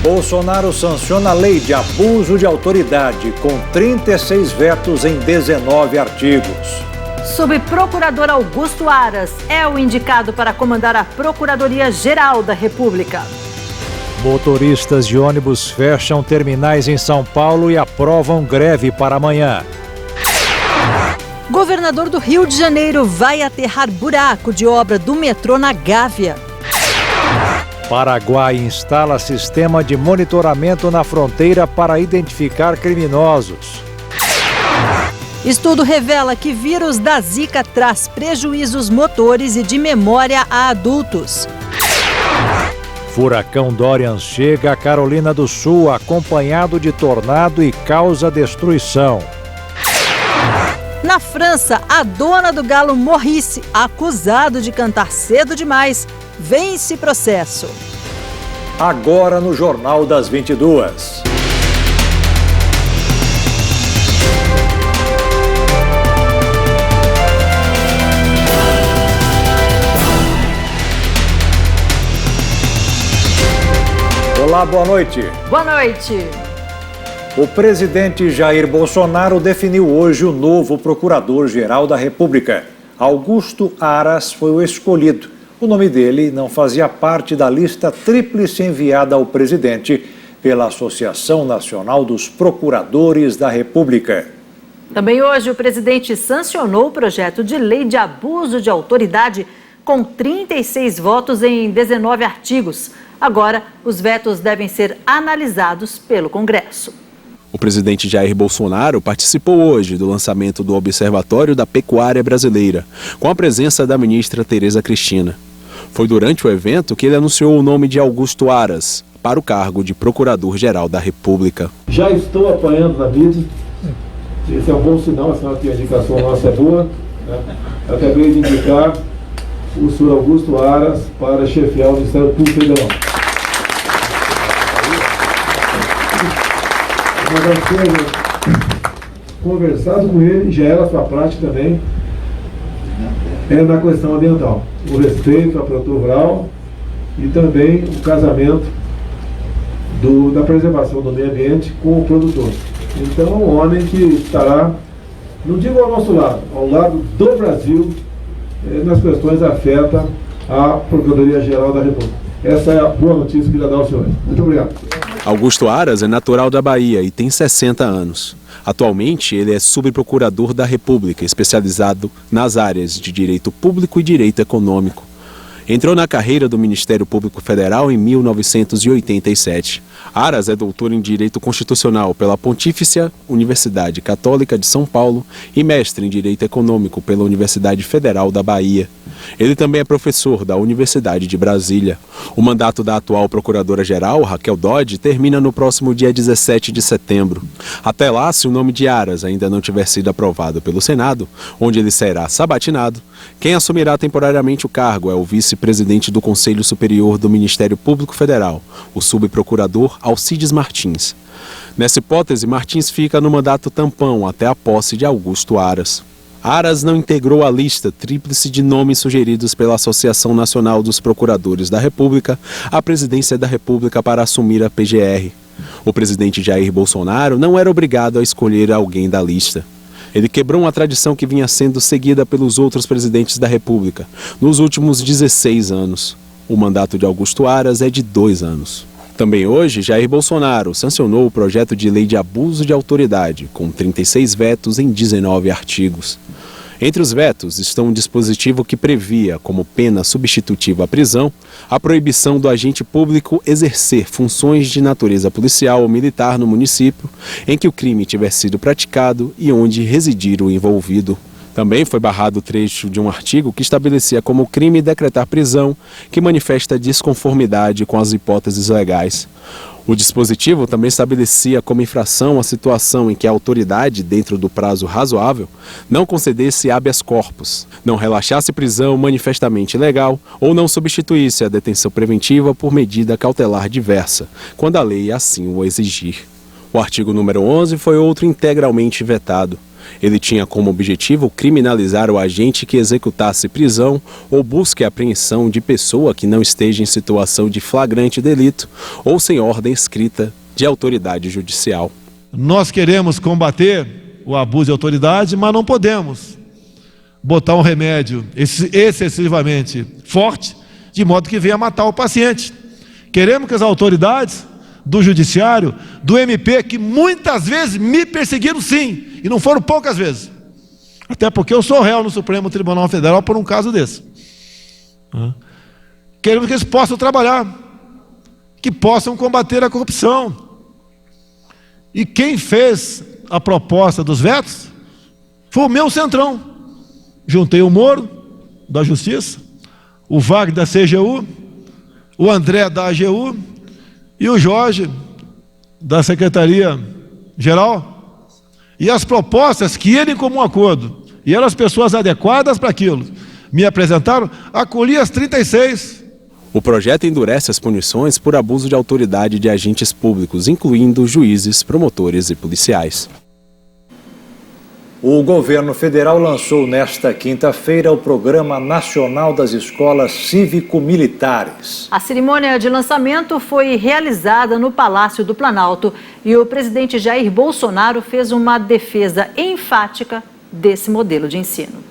Bolsonaro sanciona a lei de abuso de autoridade com 36 vetos em 19 artigos. Subprocurador Augusto Aras é o indicado para comandar a Procuradoria-Geral da República. Motoristas de ônibus fecham terminais em São Paulo e aprovam greve para amanhã. Governador do Rio de Janeiro vai aterrar buraco de obra do metrô na Gávea. Paraguai instala sistema de monitoramento na fronteira para identificar criminosos. Estudo revela que vírus da Zika traz prejuízos motores e de memória a adultos. Furacão Dorian chega à Carolina do Sul acompanhado de tornado e causa destruição. Na França, a dona do galo Maurice, acusado de cantar cedo demais, vence processo. Agora no Jornal das 22. Olá, boa noite. Boa noite. O presidente Jair Bolsonaro definiu hoje o novo Procurador-Geral da República. Augusto Aras foi o escolhido. O nome dele não fazia parte da lista tríplice enviada ao presidente pela Associação Nacional dos Procuradores da República. Também hoje o presidente sancionou o projeto de lei de abuso de autoridade com 36 votos em 19 artigos. Agora, os vetos devem ser analisados pelo Congresso. O presidente Jair Bolsonaro participou hoje do lançamento do Observatório da Pecuária Brasileira, com a presença da ministra Tereza Cristina. Foi durante o evento que ele anunciou o nome de Augusto Aras para o cargo de Procurador-Geral da República. Já estou apanhando na mídia, esse é um bom sinal, sinal que a indicação nossa é boa. Né? Acabei de indicar o senhor Augusto Aras para chefiar o Ministério Público Federal. Uma das coisas, conversado com ele, já era sua prática também, é na questão ambiental. O respeito ao produtor rural e também o casamento da preservação do meio ambiente com o produtor. Então, um homem que estará, não digo ao nosso lado, ao lado do Brasil, nas questões que afetam a Procuradoria-Geral da República. Essa é a boa notícia que queria dar ao senhor. Muito obrigado. Augusto Aras é natural da Bahia e tem 60 anos. Atualmente, ele é subprocurador da República, especializado nas áreas de Direito Público e Direito Econômico. Entrou na carreira do Ministério Público Federal em 1987. Aras é doutor em Direito Constitucional pela Pontifícia Universidade Católica de São Paulo e mestre em Direito Econômico pela Universidade Federal da Bahia. Ele também é professor da Universidade de Brasília. O mandato da atual Procuradora-Geral, Raquel Dodge, termina no próximo dia 17 de setembro. Até lá, se o nome de Aras ainda não tiver sido aprovado pelo Senado, onde ele será sabatinado, quem assumirá temporariamente o cargo é o vice-presidente do Conselho Superior do Ministério Público Federal, o subprocurador Alcides Martins. Nessa hipótese, Martins fica no mandato tampão até a posse de Augusto Aras. Aras não integrou a lista tríplice de nomes sugeridos pela Associação Nacional dos Procuradores da República à presidência da República para assumir a PGR. O presidente Jair Bolsonaro não era obrigado a escolher alguém da lista. Ele quebrou uma tradição que vinha sendo seguida pelos outros presidentes da República nos últimos 16 anos. O mandato de Augusto Aras é de 2 anos. Também hoje, Jair Bolsonaro sancionou o projeto de lei de abuso de autoridade, com 36 vetos em 19 artigos. Entre os vetos estão um dispositivo que previa, como pena substitutiva à prisão, a proibição do agente público exercer funções de natureza policial ou militar no município em que o crime tiver sido praticado e onde residir o envolvido. Também foi barrado o trecho de um artigo que estabelecia como crime decretar prisão que manifesta desconformidade com as hipóteses legais. O dispositivo também estabelecia como infração a situação em que a autoridade, dentro do prazo razoável, não concedesse habeas corpus, não relaxasse prisão manifestamente ilegal ou não substituísse a detenção preventiva por medida cautelar diversa, quando a lei assim o exigir. O artigo número 11 foi outro integralmente vetado. Ele tinha como objetivo criminalizar o agente que executasse prisão ou busca e apreensão de pessoa que não esteja em situação de flagrante delito ou sem ordem escrita de autoridade judicial. Nós queremos combater o abuso de autoridade, mas não podemos botar um remédio excessivamente forte, de modo que venha matar o paciente. Queremos que as autoridades do judiciário, do MP, que muitas vezes me perseguiram sim, e não foram poucas vezes, até porque eu sou réu no Supremo Tribunal Federal por um caso desse. Queremos que eles possam trabalhar, que possam combater a corrupção. E quem fez a proposta dos vetos foi o meu Centrão. Juntei o Moro, da Justiça, o Wagner da CGU, o André da AGU e o Jorge da Secretaria-Geral. E as propostas que ele, em comum acordo, e eram as pessoas adequadas para aquilo, me apresentaram, acolhi as 36. O projeto endurece as punições por abuso de autoridade de agentes públicos, incluindo juízes, promotores e policiais. O governo federal lançou nesta quinta-feira o Programa Nacional das Escolas Cívico-Militares. A cerimônia de lançamento foi realizada no Palácio do Planalto e o presidente Jair Bolsonaro fez uma defesa enfática desse modelo de ensino.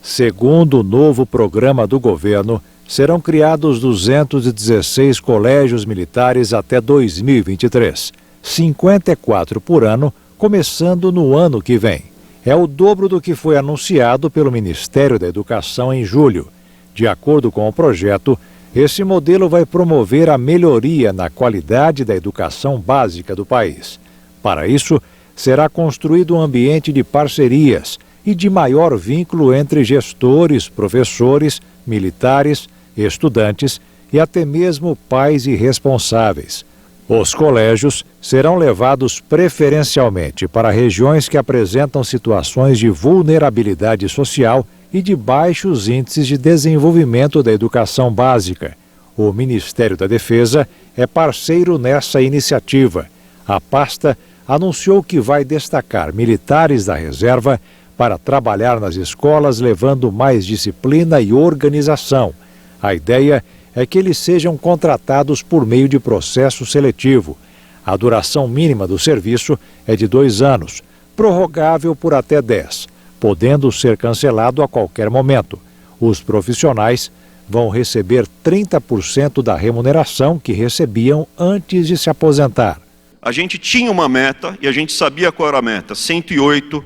Segundo o novo programa do governo, serão criados 216 colégios militares até 2023, 54 por ano, começando no ano que vem. É o dobro do que foi anunciado pelo Ministério da Educação em julho. De acordo com o projeto, esse modelo vai promover a melhoria na qualidade da educação básica do país. Para isso, será construído um ambiente de parcerias e de maior vínculo entre gestores, professores, militares, estudantes e até mesmo pais e responsáveis. Os colégios serão levados preferencialmente para regiões que apresentam situações de vulnerabilidade social e de baixos índices de desenvolvimento da educação básica. O Ministério da Defesa é parceiro nessa iniciativa. A pasta anunciou que vai destacar militares da reserva para trabalhar nas escolas levando mais disciplina e organização. A ideia é que eles sejam contratados por meio de processo seletivo. A duração mínima do serviço é de 2 anos, prorrogável por até 10, podendo ser cancelado a qualquer momento. Os profissionais vão receber 30% da remuneração que recebiam antes de se aposentar. A gente tinha uma meta e a gente sabia qual era a meta, 108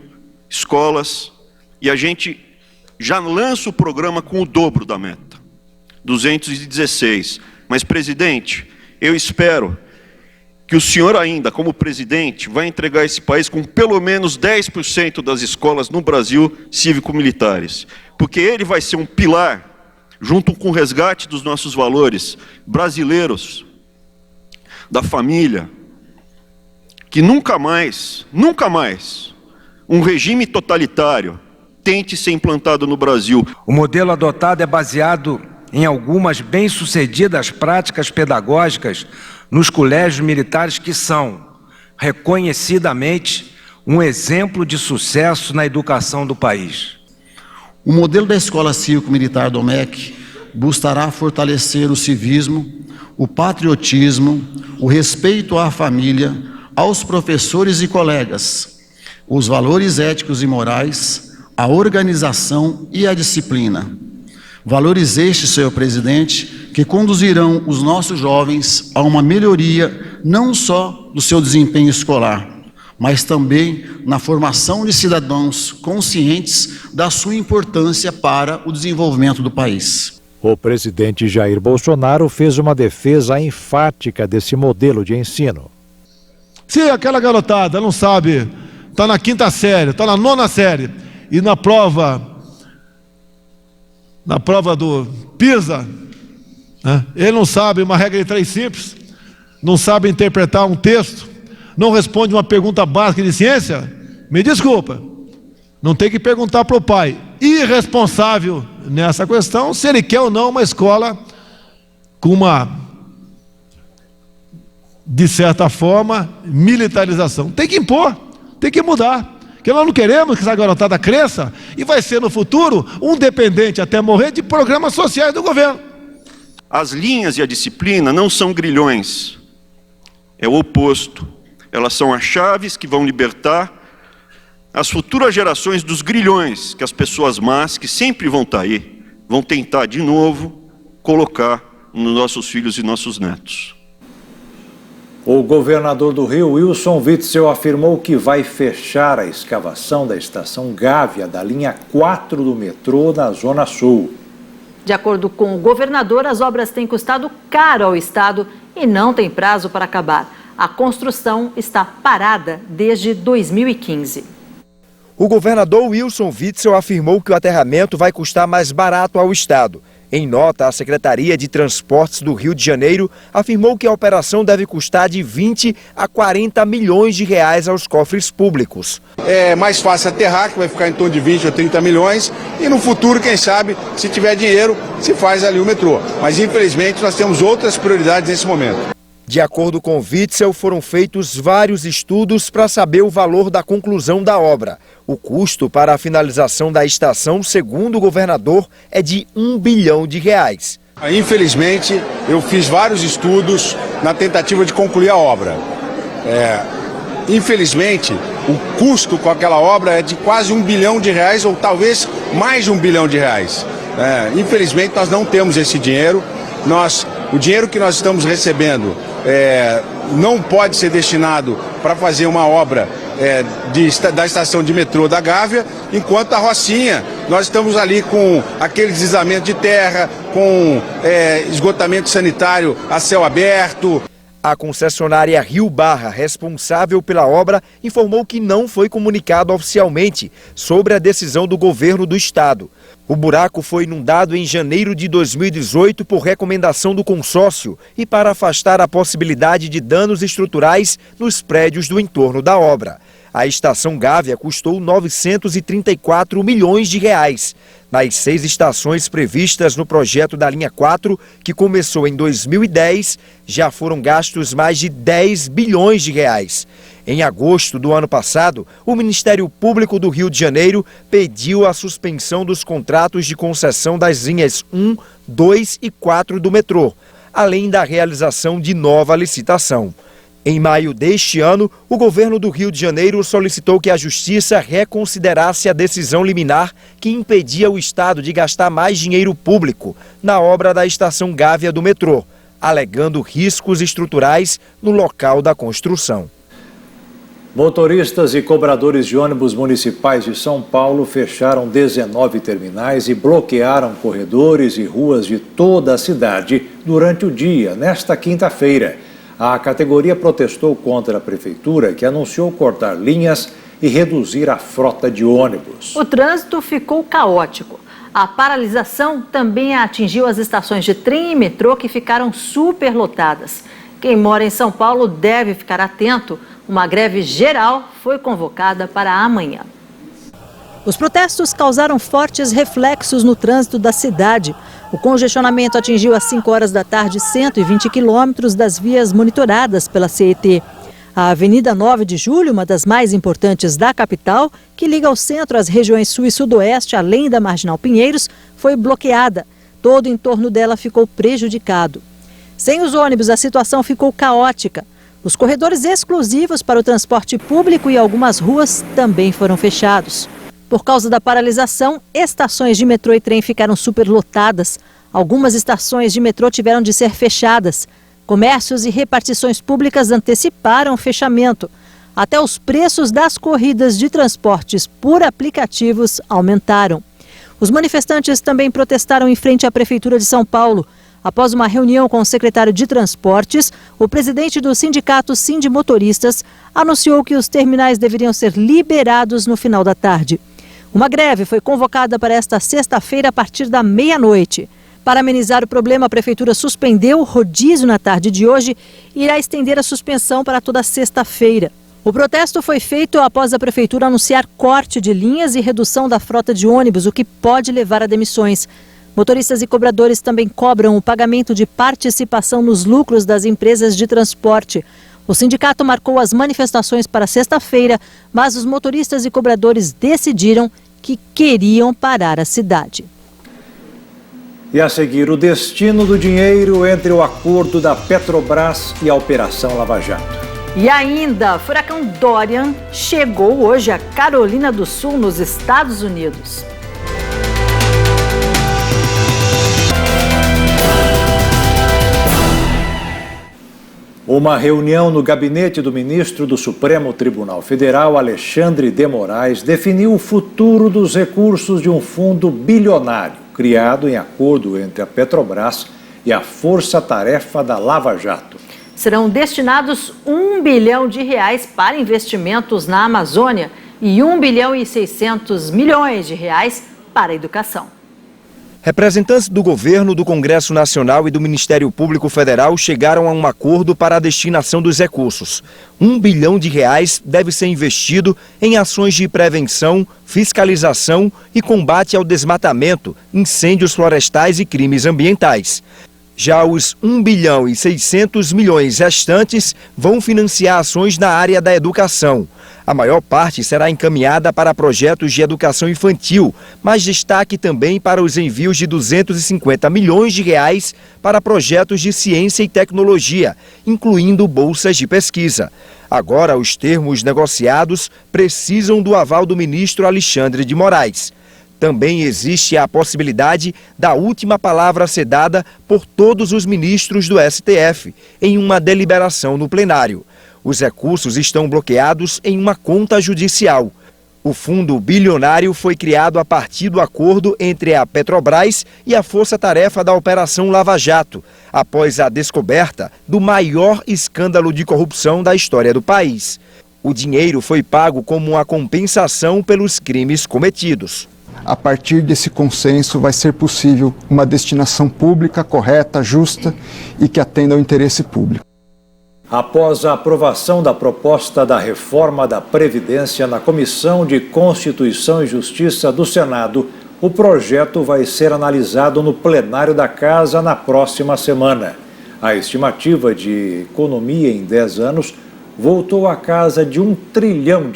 escolas, e a gente já lança o programa com o dobro da meta. 216. Mas, presidente, eu espero que o senhor ainda, como presidente, vai entregar esse país com pelo menos 10% das escolas no Brasil cívico-militares. Porque ele vai ser um pilar, junto com o resgate dos nossos valores brasileiros, da família, que nunca mais, um regime totalitário tente ser implantado no Brasil. O modelo adotado é baseado em algumas bem-sucedidas práticas pedagógicas nos colégios militares que são, reconhecidamente, um exemplo de sucesso na educação do país. O modelo da Escola Cívico-Militar do MEC buscará fortalecer o civismo, o patriotismo, o respeito à família, aos professores e colegas, os valores éticos e morais, a organização e a disciplina. Valores estes, senhor presidente, que conduzirão os nossos jovens a uma melhoria não só do seu desempenho escolar, mas também na formação de cidadãos conscientes da sua importância para o desenvolvimento do país. O presidente Jair Bolsonaro fez uma defesa enfática desse modelo de ensino. Se aquela garotada não sabe, está na 5ª série, está na 9ª série, e na prova do PISA, né, ele não sabe uma regra de 3 simples, não sabe interpretar um texto, não responde uma pergunta básica de ciência, me desculpa, não tem que perguntar para o pai, irresponsável nessa questão, se ele quer ou não uma escola com uma, de certa forma, militarização. Tem que impor, tem que mudar. Porque nós não queremos que essa garotada cresça e vai ser no futuro um dependente até morrer de programas sociais do governo. As linhas e a disciplina não são grilhões, é o oposto. Elas são as chaves que vão libertar as futuras gerações dos grilhões que as pessoas más, que sempre vão estar aí, vão tentar de novo colocar nos nossos filhos e nossos netos. O governador do Rio, Wilson Witzel, afirmou que vai fechar a escavação da estação Gávea da linha 4 do metrô na Zona Sul. De acordo com o governador, as obras têm custado caro ao Estado e não tem prazo para acabar. A construção está parada desde 2015. O governador Wilson Witzel afirmou que o aterramento vai custar mais barato ao Estado. Em nota, a Secretaria de Transportes do Rio de Janeiro afirmou que a operação deve custar de 20 a 40 milhões de reais aos cofres públicos. É mais fácil aterrar, que vai ficar em torno de 20 ou 30 milhões, e no futuro, quem sabe, se tiver dinheiro, se faz ali o metrô. Mas, infelizmente, nós temos outras prioridades nesse momento. De acordo com Witzel, foram feitos vários estudos para saber o valor da conclusão da obra. O custo para a finalização da estação, segundo o governador, é de R$1 bilhão. Infelizmente, eu fiz vários estudos na tentativa de concluir a obra. Infelizmente, o custo com aquela obra é de quase R$1 bilhão, ou talvez mais de R$1 bilhão. Infelizmente, nós não temos esse dinheiro. O dinheiro que nós estamos recebendo não pode ser destinado para fazer uma obra da estação de metrô da Gávea, enquanto a Rocinha, nós estamos ali com aquele deslizamento de terra, com esgotamento sanitário a céu aberto. A concessionária Rio Barra, responsável pela obra, informou que não foi comunicado oficialmente sobre a decisão do governo do estado. O buraco foi inundado em janeiro de 2018 por recomendação do consórcio e para afastar a possibilidade de danos estruturais nos prédios do entorno da obra. A estação Gávea custou 934 milhões de reais. Nas 6 estações previstas no projeto da linha 4, que começou em 2010, já foram gastos mais de 10 bilhões de reais. Em agosto do ano passado, o Ministério Público do Rio de Janeiro pediu a suspensão dos contratos de concessão das linhas 1, 2 e 4 do metrô, além da realização de nova licitação. Em maio deste ano, o governo do Rio de Janeiro solicitou que a Justiça reconsiderasse a decisão liminar que impedia o Estado de gastar mais dinheiro público na obra da estação Gávea do metrô, alegando riscos estruturais no local da construção. Motoristas e cobradores de ônibus municipais de São Paulo fecharam 19 terminais e bloquearam corredores e ruas de toda a cidade durante o dia, nesta quinta-feira. A categoria protestou contra a prefeitura, que anunciou cortar linhas e reduzir a frota de ônibus. O trânsito ficou caótico. A paralisação também atingiu as estações de trem e metrô, que ficaram superlotadas. Quem mora em São Paulo deve ficar atento. Uma greve geral foi convocada para amanhã. Os protestos causaram fortes reflexos no trânsito da cidade. O congestionamento atingiu às 5 horas da tarde 120 quilômetros das vias monitoradas pela CET. A Avenida 9 de Julho, uma das mais importantes da capital, que liga ao centro às regiões sul e sudoeste, além da Marginal Pinheiros, foi bloqueada. Todo o entorno dela ficou prejudicado. Sem os ônibus, a situação ficou caótica. Os corredores exclusivos para o transporte público e algumas ruas também foram fechados. Por causa da paralisação, estações de metrô e trem ficaram superlotadas. Algumas estações de metrô tiveram de ser fechadas. Comércios e repartições públicas anteciparam o fechamento. Até os preços das corridas de transportes por aplicativos aumentaram. Os manifestantes também protestaram em frente à Prefeitura de São Paulo. Após uma reunião com o secretário de Transportes, o presidente do sindicato Sindimotoristas anunciou que os terminais deveriam ser liberados no final da tarde. Uma greve foi convocada para esta sexta-feira a partir da meia-noite. Para amenizar o problema, a Prefeitura suspendeu o rodízio na tarde de hoje e irá estender a suspensão para toda sexta-feira. O protesto foi feito após a Prefeitura anunciar corte de linhas e redução da frota de ônibus, o que pode levar a demissões. Motoristas e cobradores também cobram o pagamento de participação nos lucros das empresas de transporte. O sindicato marcou as manifestações para sexta-feira, mas os motoristas e cobradores decidiram que queriam parar a cidade. E a seguir, o destino do dinheiro entre o acordo da Petrobras e a Operação Lava Jato. E ainda, furacão Dorian chegou hoje à Carolina do Sul, nos Estados Unidos. Uma reunião no gabinete do ministro do Supremo Tribunal Federal, Alexandre de Moraes, definiu o futuro dos recursos de um fundo bilionário, criado em acordo entre a Petrobras e a Força Tarefa da Lava Jato. Serão destinados R$1 bilhão para investimentos na Amazônia e R$1 bilhão e 600 milhões para a educação. Representantes do governo, do Congresso Nacional e do Ministério Público Federal chegaram a um acordo para a destinação dos recursos. R$1 bilhão deve ser investido em ações de prevenção, fiscalização e combate ao desmatamento, incêndios florestais e crimes ambientais. Já os R$1 bilhão e 600 milhões restantes vão financiar ações na área da educação. A maior parte será encaminhada para projetos de educação infantil, mas destaque também para os envios de R$250 milhões para projetos de ciência e tecnologia, incluindo bolsas de pesquisa. Agora, os termos negociados precisam do aval do ministro Alexandre de Moraes. Também existe a possibilidade da última palavra ser dada por todos os ministros do STF em uma deliberação no plenário. Os recursos estão bloqueados em uma conta judicial. O fundo bilionário foi criado a partir do acordo entre a Petrobras e a Força Tarefa da Operação Lava Jato, após a descoberta do maior escândalo de corrupção da história do país. O dinheiro foi pago como uma compensação pelos crimes cometidos. A partir desse consenso vai ser possível uma destinação pública correta, justa e que atenda ao interesse público. Após a aprovação da proposta da reforma da Previdência na Comissão de Constituição e Justiça do Senado, o projeto vai ser analisado no plenário da Casa na próxima semana. A estimativa de economia em 10 anos voltou à casa de R$1 trilhão.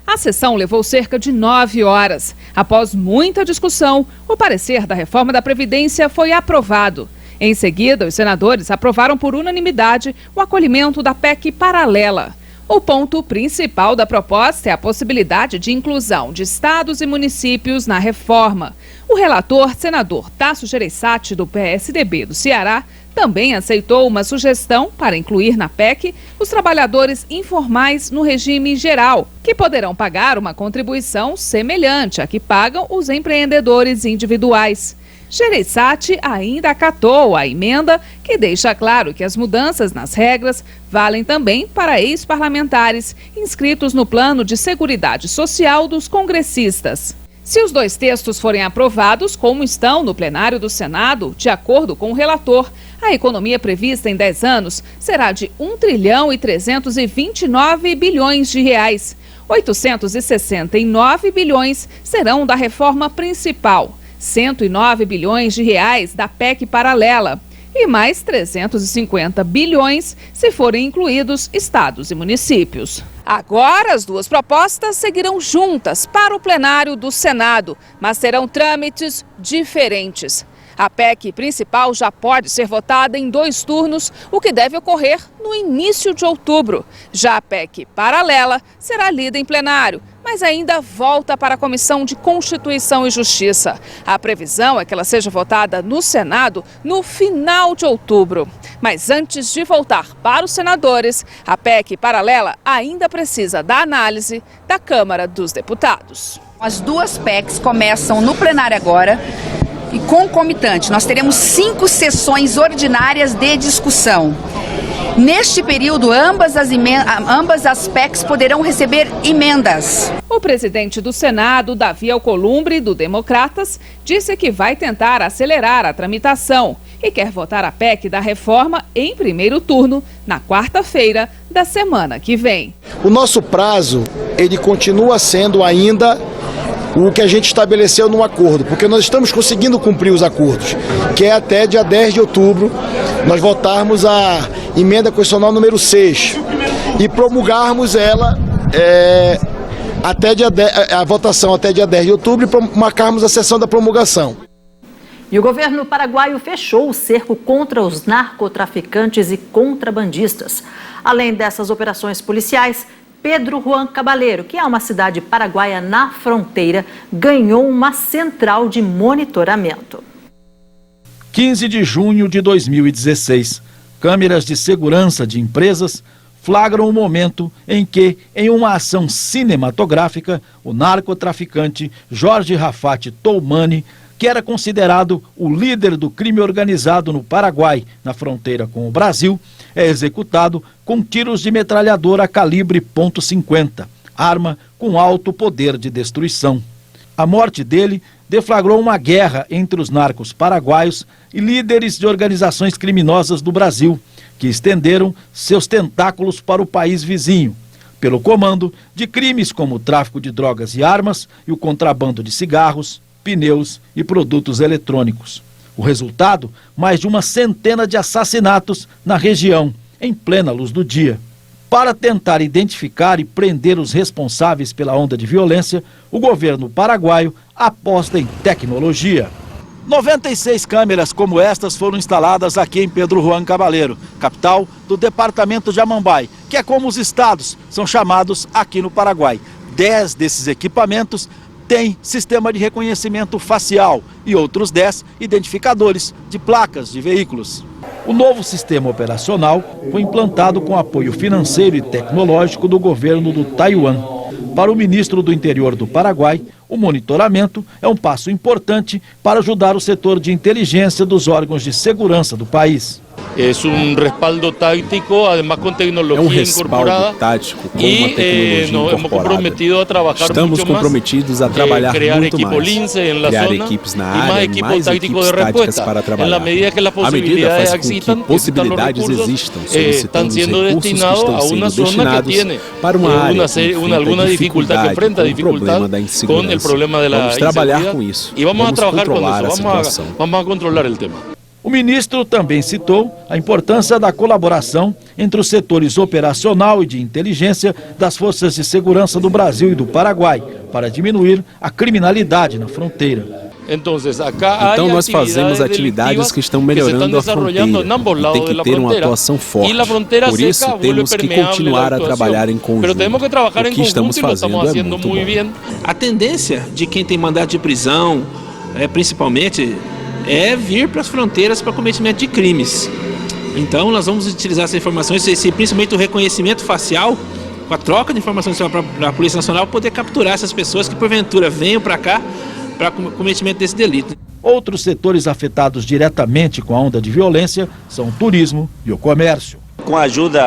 A sessão levou cerca de 9 horas. Após muita discussão, o parecer da reforma da Previdência foi aprovado. Em seguida, os senadores aprovaram por unanimidade o acolhimento da PEC paralela. O ponto principal da proposta é a possibilidade de inclusão de estados e municípios na reforma. O relator, senador Tasso Gereissati, do PSDB do Ceará, também aceitou uma sugestão para incluir na PEC os trabalhadores informais no regime geral, que poderão pagar uma contribuição semelhante à que pagam os empreendedores individuais. Gereissati ainda acatou a emenda que deixa claro que as mudanças nas regras valem também para ex-parlamentares inscritos no Plano de Seguridade Social dos congressistas. Se os dois textos forem aprovados, como estão no plenário do Senado, de acordo com o relator, a economia prevista em 10 anos será de R$1 trilhão e 329 bilhões de reais. 869 bilhões serão da reforma principal. 109 bilhões de reais da PEC paralela e mais 350 bilhões se forem incluídos estados e municípios. Agora, as duas propostas seguirão juntas para o plenário do Senado, mas serão trâmites diferentes. A PEC principal já pode ser votada em 2 turnos, o que deve ocorrer no início de outubro. Já a PEC paralela será lida em plenário, mas ainda volta para a Comissão de Constituição e Justiça. A previsão é que ela seja votada no Senado no final de outubro. Mas antes de voltar para os senadores, a PEC paralela ainda precisa da análise da Câmara dos Deputados. As duas PECs começam no plenário agora. E concomitante, nós teremos 5 sessões ordinárias de discussão. Neste período, ambas as PECs poderão receber emendas. O presidente do Senado, Davi Alcolumbre, do Democratas, disse que vai tentar acelerar a tramitação e quer votar a PEC da reforma em primeiro turno, na quarta-feira da semana que vem. O nosso prazo, ele continua sendo ainda o que a gente estabeleceu no acordo, porque nós estamos conseguindo cumprir os acordos, que é até dia 10 de outubro nós voltarmos a emenda constitucional número 6, e promulgarmos ela até dia 10, a votação até dia 10 de outubro, e marcarmos a sessão da promulgação. E o governo paraguaio fechou o cerco contra os narcotraficantes e contrabandistas. Além dessas operações policiais, Pedro Juan Cabaleiro, que é uma cidade paraguaia na fronteira, ganhou uma central de monitoramento. 15 de junho de 2016. Câmeras de segurança de empresas flagram o momento em que, em uma ação cinematográfica, o narcotraficante Jorge Rafati Toumani, que era considerado o líder do crime organizado no Paraguai, na fronteira com o Brasil, é executado com tiros de metralhadora calibre .50, arma com alto poder de destruição. A morte dele deflagrou uma guerra entre os narcos paraguaios e líderes de organizações criminosas do Brasil, que estenderam seus tentáculos para o país vizinho, pelo comando de crimes como o tráfico de drogas e armas e o contrabando de cigarros, pneus e produtos eletrônicos. O resultado, mais de uma centena de assassinatos na região, em plena luz do dia. Para tentar identificar e prender os responsáveis pela onda de violência, o governo paraguaio aposta em tecnologia. 96 câmeras como estas foram instaladas aqui em Pedro Juan Cabaleiro, capital do departamento de Amambai, que é como os estados são chamados aqui no Paraguai. 10 desses equipamentos têm sistema de reconhecimento facial e outros 10 identificadores de placas de veículos. O novo sistema operacional foi implantado com apoio financeiro e tecnológico do governo do Taiwan. Para o ministro do Interior do Paraguai, o monitoramento é um passo importante para ajudar o setor de inteligência dos órgãos de segurança do país. É um respaldo tático, además com tecnologia incorporada. E nos comprometido a trabalhar Estamos comprometidos a trabalhar muito mais, criar equipes na área, mais equipes táticas para trabalhar. A medida faz com que possibilidades existam, solicitando os recursos que estão sendo destinados para uma área que enfrenta dificuldade com o problema da insegurança. Vamos trabalhar com isso. Vamos controlar a situação. Vamos a controlar o tema. O ministro também citou a importância da colaboração entre os setores operacional e de inteligência das forças de segurança do Brasil e do Paraguai para diminuir a criminalidade na fronteira. Então nós fazemos atividades que estão melhorando a fronteira e tem que ter uma atuação forte. Por isso temos que continuar a trabalhar em conjunto. O que estamos fazendo é muito bom. A tendência de quem tem mandado de prisão, principalmente, é vir para as fronteiras para cometimento de crimes. Então nós vamos utilizar essas informações, principalmente o reconhecimento facial, com a troca de informações para a Polícia Nacional poder capturar essas pessoas que porventura venham para cá para cometimento desse delito. Outros setores afetados diretamente com a onda de violência são o turismo e o comércio. Com a ajuda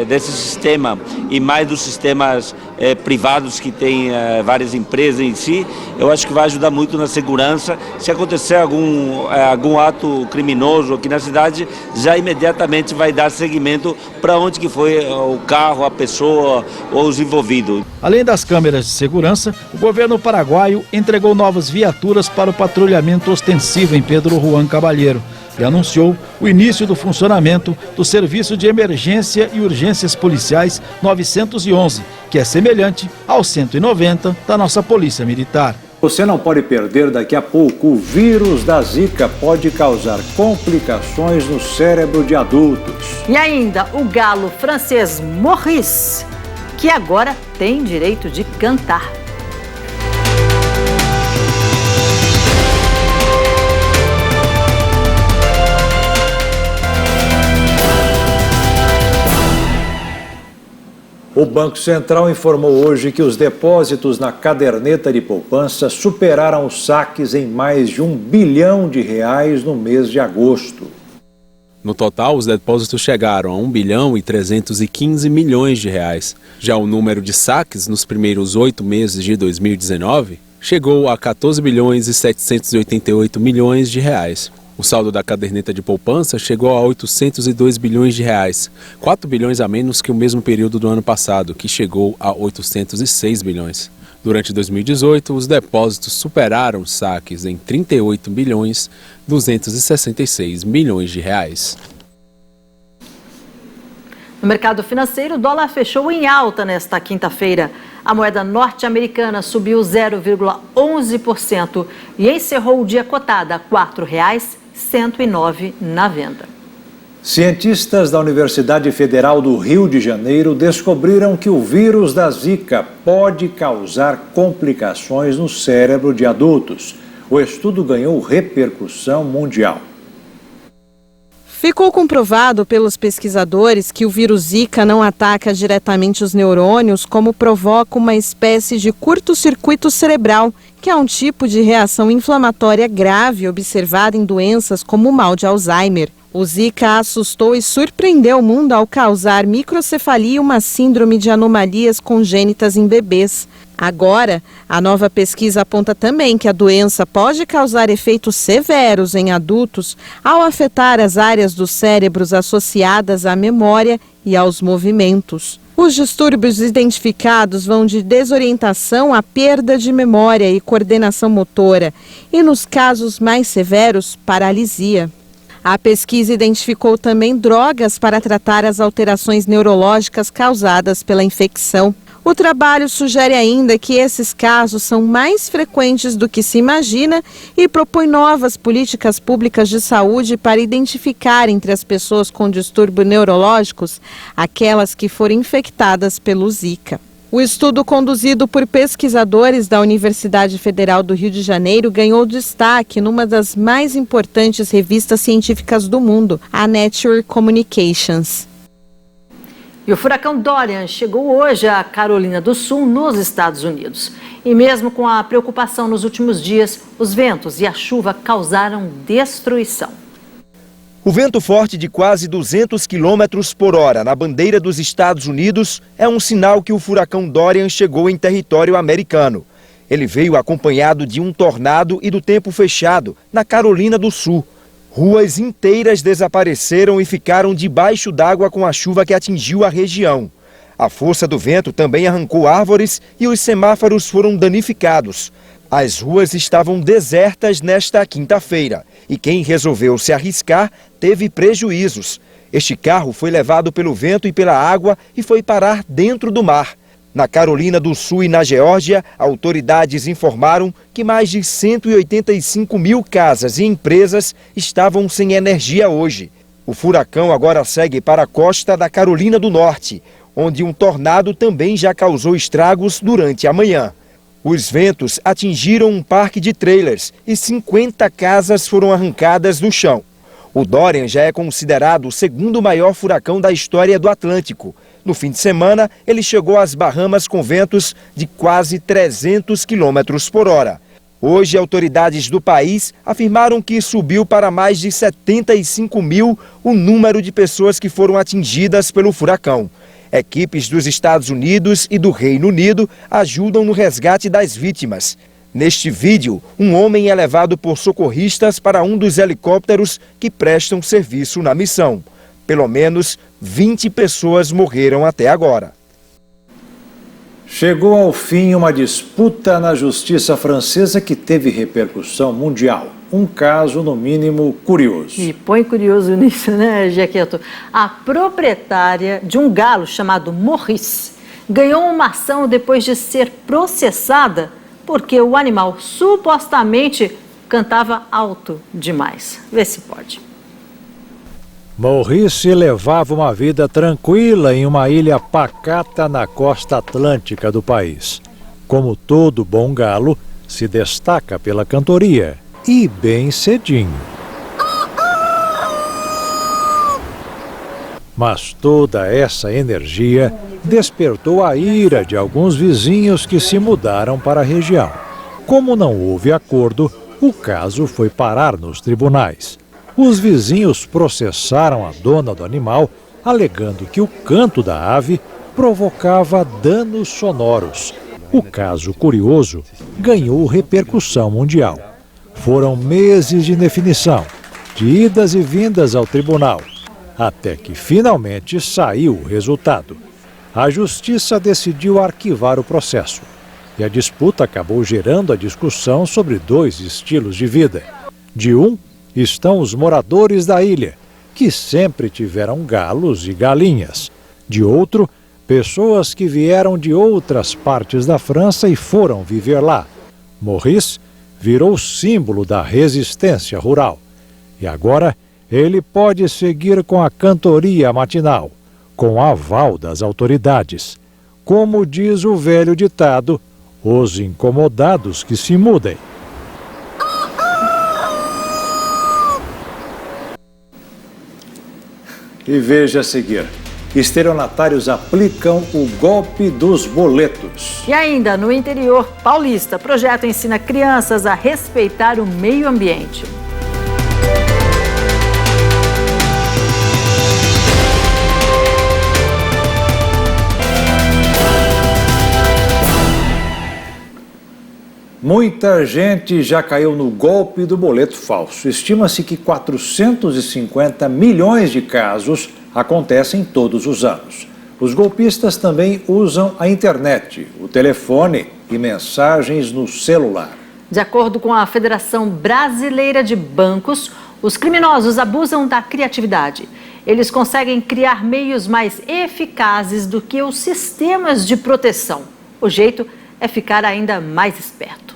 desse sistema e mais dos sistemas privados que tem várias empresas em si, eu acho que vai ajudar muito na segurança. Se acontecer algum ato criminoso aqui na cidade, já imediatamente vai dar seguimento para onde que foi o carro, a pessoa ou os envolvidos. Além das câmeras de segurança, o governo paraguaio entregou novas viaturas para o patrulhamento ostensivo em Pedro Juan Cabaleiro e anunciou o início do funcionamento do Serviço de Emergência e Urgências Policiais 911, que é semelhante ao 190 da nossa Polícia Militar. Você não pode perder daqui a pouco. O vírus da Zika pode causar complicações no cérebro de adultos. E ainda o galo francês Maurice, que agora tem direito de cantar. O Banco Central informou hoje que os depósitos na caderneta de poupança superaram os saques em mais de R$1 bilhão no mês de agosto. No total, os depósitos chegaram a R$1.315 bilhões. Já o número de saques nos primeiros 8 meses de 2019 chegou a R$14.788 bilhões. O saldo da caderneta de poupança chegou a R$802 bilhões, 4 bilhões a menos que o mesmo período do ano passado, que chegou a 806 bilhões. Durante 2018, os depósitos superaram os saques em R$38.266 bilhões. No mercado financeiro, o dólar fechou em alta nesta quinta-feira. A moeda norte-americana subiu 0,11% e encerrou o dia cotada a R$ 4,109 na venda. Cientistas da Universidade Federal do Rio de Janeiro descobriram que o vírus da Zika pode causar complicações no cérebro de adultos. O estudo ganhou repercussão mundial. Ficou comprovado pelos pesquisadores que o vírus Zika não ataca diretamente os neurônios, como provoca uma espécie de curto-circuito cerebral, que é um tipo de reação inflamatória grave observada em doenças como o mal de Alzheimer. O Zika assustou e surpreendeu o mundo ao causar microcefalia e uma síndrome de anomalias congênitas em bebês. Agora, a nova pesquisa aponta também que a doença pode causar efeitos severos em adultos ao afetar as áreas dos cérebros associadas à memória e aos movimentos. Os distúrbios identificados vão de desorientação à perda de memória e coordenação motora, e nos casos mais severos, paralisia. A pesquisa identificou também drogas para tratar as alterações neurológicas causadas pela infecção. O trabalho sugere ainda que esses casos são mais frequentes do que se imagina e propõe novas políticas públicas de saúde para identificar entre as pessoas com distúrbios neurológicos aquelas que foram infectadas pelo Zika. O estudo conduzido por pesquisadores da Universidade Federal do Rio de Janeiro ganhou destaque numa das mais importantes revistas científicas do mundo, a Nature Communications. E o furacão Dorian chegou hoje à Carolina do Sul, nos Estados Unidos. E mesmo com a preocupação nos últimos dias, os ventos e a chuva causaram destruição. O vento forte de quase 200 km por hora na bandeira dos Estados Unidos é um sinal que o furacão Dorian chegou em território americano. Ele veio acompanhado de um tornado e do tempo fechado na Carolina do Sul. Ruas inteiras desapareceram e ficaram debaixo d'água com a chuva que atingiu a região. A força do vento também arrancou árvores e os semáforos foram danificados. As ruas estavam desertas nesta quinta-feira e quem resolveu se arriscar teve prejuízos. Este carro foi levado pelo vento e pela água e foi parar dentro do mar. Na Carolina do Sul e na Geórgia, autoridades informaram que mais de 185 mil casas e empresas estavam sem energia hoje. O furacão agora segue para a costa da Carolina do Norte, onde um tornado também já causou estragos durante a manhã. Os ventos atingiram um parque de trailers e 50 casas foram arrancadas do chão. O Dorian já é considerado o segundo maior furacão da história do Atlântico. No fim de semana, ele chegou às Bahamas com ventos de quase 300 km por hora. Hoje, autoridades do país afirmaram que subiu para mais de 75 mil o número de pessoas que foram atingidas pelo furacão. Equipes dos Estados Unidos e do Reino Unido ajudam no resgate das vítimas. Neste vídeo, um homem é levado por socorristas para um dos helicópteros que prestam serviço na missão. Pelo menos 20 pessoas morreram até agora. Chegou ao fim uma disputa na justiça francesa que teve repercussão mundial. Um caso, no mínimo, curioso. E põe curioso nisso, né, Jaqueto? A proprietária de um galo chamado Maurice ganhou uma ação depois de ser processada porque o animal supostamente cantava alto demais. Vê se pode. Maurice levava uma vida tranquila em uma ilha pacata na costa atlântica do país. Como todo bom galo, se destaca pela cantoria e bem cedinho. Mas toda essa energia despertou a ira de alguns vizinhos que se mudaram para a região. Como não houve acordo, o caso foi parar nos tribunais. Os vizinhos processaram a dona do animal, alegando que o canto da ave provocava danos sonoros. O caso curioso ganhou repercussão mundial. Foram meses de indefinição, de idas e vindas ao tribunal, até que finalmente saiu o resultado. A justiça decidiu arquivar o processo e a disputa acabou gerando a discussão sobre dois estilos de vida. De um, estão os moradores da ilha, que sempre tiveram galos e galinhas. De outro, pessoas que vieram de outras partes da França e foram viver lá. Maurice virou símbolo da resistência rural. E agora ele pode seguir com a cantoria matinal, com aval das autoridades. Como diz o velho ditado, os incomodados que se mudem. E veja a seguir. Estelionatários aplicam o golpe dos boletos. E ainda no interior paulista, projeto ensina crianças a respeitar o meio ambiente. Muita gente já caiu no golpe do boleto falso. Estima-se que 450 milhões de casos acontecem todos os anos. Os golpistas também usam a internet, o telefone e mensagens no celular. De acordo com a Federação Brasileira de Bancos, os criminosos abusam da criatividade. Eles conseguem criar meios mais eficazes do que os sistemas de proteção. O jeito é ficar ainda mais esperto.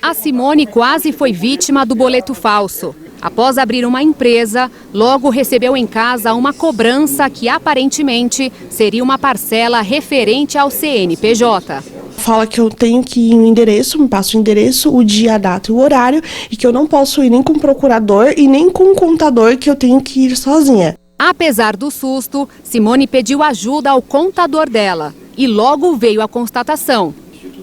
A Simone quase foi vítima do boleto falso. Após abrir uma empresa, logo recebeu em casa uma cobrança que aparentemente seria uma parcela referente ao CNPJ. Fala que eu tenho que ir no endereço, me passa o endereço, o dia, a data e o horário, e que eu não posso ir nem com o procurador e nem com o contador, que eu tenho que ir sozinha. Apesar do susto, Simone pediu ajuda ao contador dela e logo veio a constatação: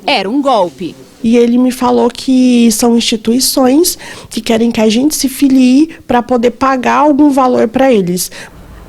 era um golpe. E ele me falou que são instituições que querem que a gente se filie para poder pagar algum valor para eles.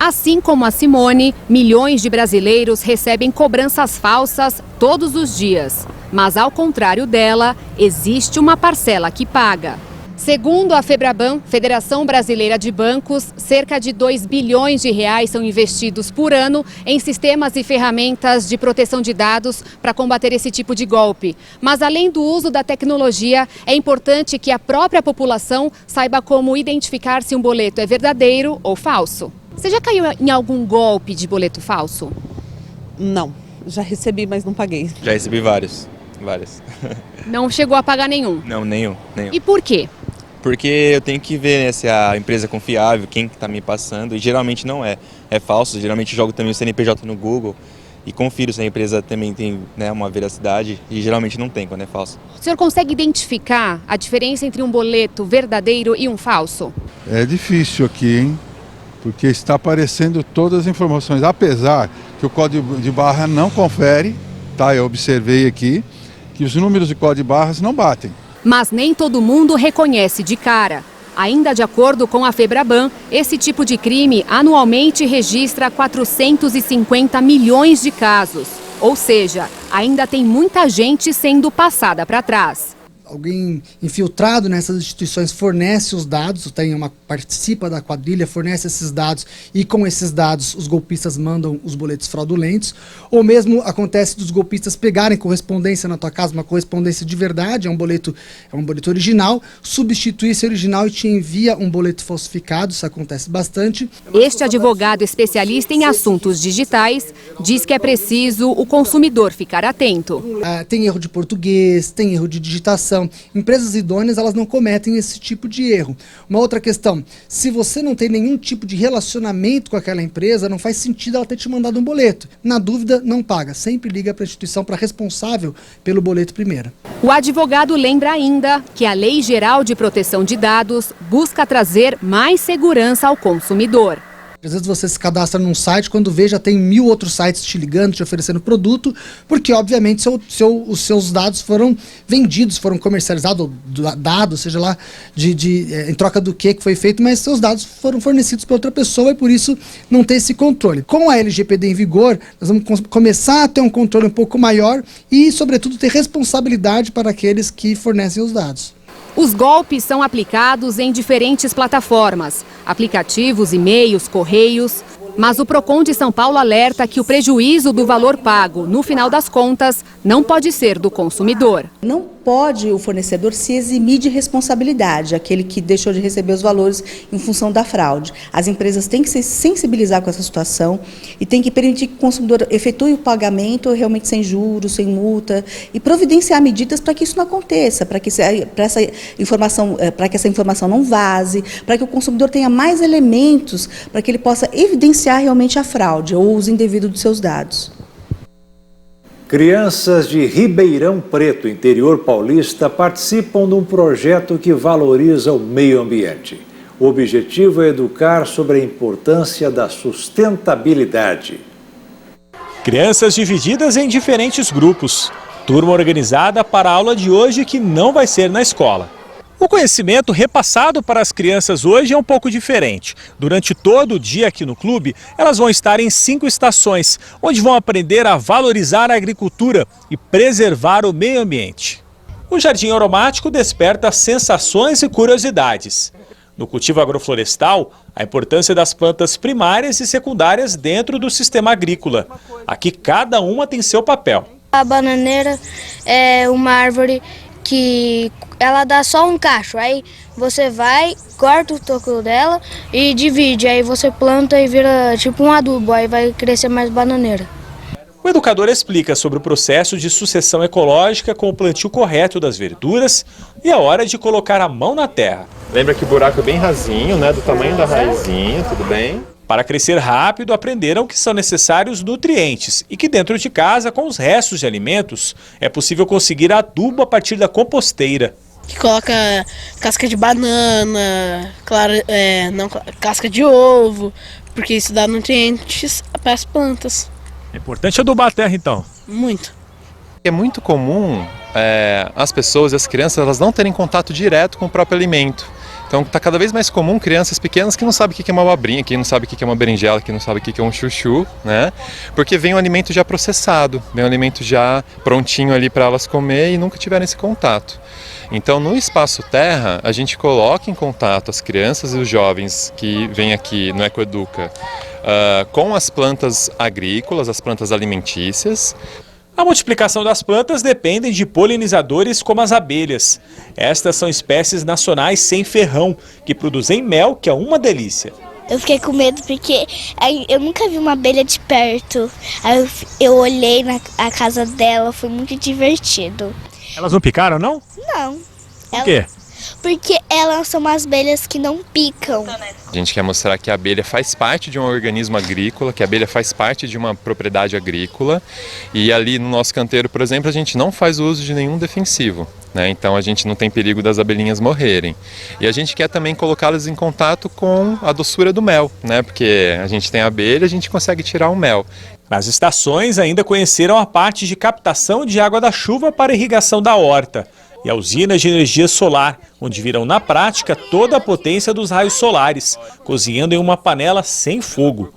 Assim como a Simone, milhões de brasileiros recebem cobranças falsas todos os dias. Mas ao contrário dela, existe uma parcela que paga. Segundo a Febraban, Federação Brasileira de Bancos, cerca de 2 bilhões de reais são investidos por ano em sistemas e ferramentas de proteção de dados para combater esse tipo de golpe. Mas além do uso da tecnologia, é importante que a própria população saiba como identificar se um boleto é verdadeiro ou falso. Você já caiu em algum golpe de boleto falso? Não, já recebi, mas não paguei. Já recebi vários. Não chegou a pagar nenhum? Não, nenhum. E por quê? Porque eu tenho que ver, né, se a empresa é confiável, quem está me passando, e geralmente não é. É falso, geralmente jogo também o CNPJ no Google e confiro se a empresa também tem, né, uma veracidade, e geralmente não tem quando é falso. O senhor consegue identificar a diferença entre um boleto verdadeiro e um falso? É difícil aqui, hein? Porque está aparecendo todas as informações, apesar que o código de barra não confere, tá? Eu observei aqui que os números de código de barras não batem. Mas nem todo mundo reconhece de cara. Ainda de acordo com a Febraban, esse tipo de crime anualmente registra 450 milhões de casos. Ou seja, ainda tem muita gente sendo passada para trás. Alguém infiltrado nessas instituições fornece os dados, participa da quadrilha, fornece esses dados e com esses dados os golpistas mandam os boletos fraudulentos. Ou mesmo acontece dos golpistas pegarem correspondência na tua casa, uma correspondência de verdade, é um boleto original, substituir esse original e te envia um boleto falsificado, isso acontece bastante. Este advogado especialista em assuntos digitais diz que é preciso o consumidor ficar atento. Tem erro de português, tem erro de digitação. Empresas idôneas, elas não cometem esse tipo de erro. Uma outra questão, se você não tem nenhum tipo de relacionamento com aquela empresa, não faz sentido ela ter te mandado um boleto. Na dúvida, não paga. Sempre liga para a instituição, para responsável pelo boleto primeiro. O advogado lembra ainda que a Lei Geral de Proteção de Dados busca trazer mais segurança ao consumidor. Às vezes você se cadastra num site, quando vê já tem 1000 outros sites te ligando, te oferecendo produto, porque obviamente os seus dados foram vendidos, foram comercializados, dados, seja lá em troca do que foi feito, mas seus dados foram fornecidos para outra pessoa e por isso não tem esse controle. Com a LGPD em vigor, nós vamos começar a ter um controle um pouco maior e, sobretudo, ter responsabilidade para aqueles que fornecem os dados. Os golpes são aplicados em diferentes plataformas, aplicativos, e-mails, correios. Mas o Procon de São Paulo alerta que o prejuízo do valor pago, no final das contas, não pode ser do consumidor. Não pode o fornecedor se eximir de responsabilidade, aquele que deixou de receber os valores em função da fraude. As empresas têm que se sensibilizar com essa situação e têm que permitir que o consumidor efetue o pagamento realmente sem juros, sem multa, e providenciar medidas para que isso não aconteça, para que essa informação não vaze, para que o consumidor tenha mais elementos para que ele possa evidenciar realmente a fraude ou o uso indevido dos seus dados. Crianças de Ribeirão Preto, interior paulista, participam de um projeto que valoriza o meio ambiente. O objetivo é educar sobre a importância da sustentabilidade. Crianças divididas em diferentes grupos. Turma organizada para a aula de hoje que não vai ser na escola. O conhecimento repassado para as crianças hoje é um pouco diferente. Durante todo o dia aqui no clube, elas vão estar em 5 estações, onde vão aprender a valorizar a agricultura e preservar o meio ambiente. O jardim aromático desperta sensações e curiosidades. No cultivo agroflorestal, a importância das plantas primárias e secundárias dentro do sistema agrícola. Aqui cada uma tem seu papel. A bananeira é uma árvore que ela dá só um cacho, aí você vai, corta o toco dela e divide, aí você planta e vira tipo um adubo, aí vai crescer mais bananeira. O educador explica sobre o processo de sucessão ecológica com o plantio correto das verduras e a hora de colocar a mão na terra. Lembra que o buraco é bem rasinho, né, do tamanho da raizinha, tudo bem? Para crescer rápido, aprenderam que são necessários nutrientes e que dentro de casa, com os restos de alimentos, é possível conseguir adubo a partir da composteira. Que coloca casca de banana, casca de ovo, porque isso dá nutrientes para as plantas. É importante adubar a terra, então. Muito. É muito comum as pessoas e as crianças elas não terem contato direto com o próprio alimento. Então está cada vez mais comum crianças pequenas que não sabem o que é uma abobrinha, que não sabem o que é uma berinjela, que não sabem o que é um chuchu, né? Porque vem um alimento já processado, vem um alimento já prontinho ali para elas comer e nunca tiveram esse contato. Então no Espaço Terra a gente coloca em contato as crianças e os jovens que vêm aqui no Ecoeduca com as plantas agrícolas, as plantas alimentícias. A multiplicação das plantas depende de polinizadores como as abelhas. Estas são espécies nacionais sem ferrão, que produzem mel, que é uma delícia. Eu fiquei com medo porque eu nunca vi uma abelha de perto. Aí eu olhei na casa dela, foi muito divertido. Elas não picaram, não? Não. Por quê? Porque elas são umas abelhas que não picam. A gente quer mostrar que a abelha faz parte de um organismo agrícola, que a abelha faz parte de uma propriedade agrícola. E ali no nosso canteiro, por exemplo, a gente não faz uso de nenhum defensivo, né? Então a gente não tem perigo das abelhinhas morrerem. E a gente quer também colocá-las em contato com a doçura do mel, né? Porque a gente tem a abelha, a gente consegue tirar o mel. Nas estações ainda conheceram a parte de captação de água da chuva para irrigação da horta. E a usina de energia solar, onde viram na prática toda a potência dos raios solares, cozinhando em uma panela sem fogo.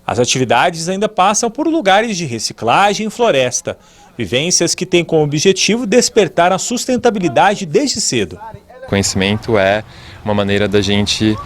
As atividades ainda passam por lugares de reciclagem e floresta, vivências que têm como objetivo despertar a sustentabilidade desde cedo. Conhecimento é uma maneira da gente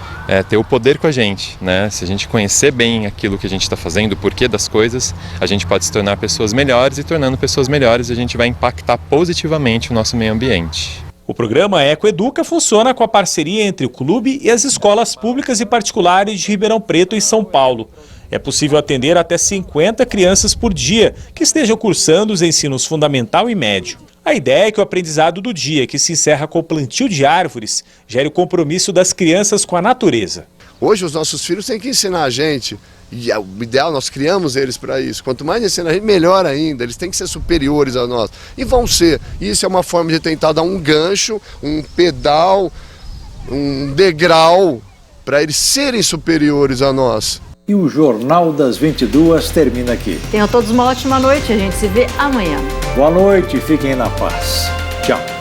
ter o poder com a gente, né? Se a gente conhecer bem aquilo que a gente está fazendo, o porquê das coisas, a gente pode se tornar pessoas melhores e tornando pessoas melhores a gente vai impactar positivamente o nosso meio ambiente. O programa Ecoeduca funciona com a parceria entre o clube e as escolas públicas e particulares de Ribeirão Preto e São Paulo. É possível atender até 50 crianças por dia que estejam cursando os ensinos fundamental e médio. A ideia é que o aprendizado do dia, que se encerra com o plantio de árvores, gere o compromisso das crianças com a natureza. Hoje os nossos filhos têm que ensinar a gente, e o ideal, nós criamos eles para isso. Quanto mais ensinar a gente, melhor ainda, eles têm que ser superiores a nós. E vão ser. Isso é uma forma de tentar dar um gancho, um pedal, um degrau, para eles serem superiores a nós. E o Jornal das 22 termina aqui. Tenham todos uma ótima noite, a gente se vê amanhã. Boa noite, fiquem na paz. Tchau.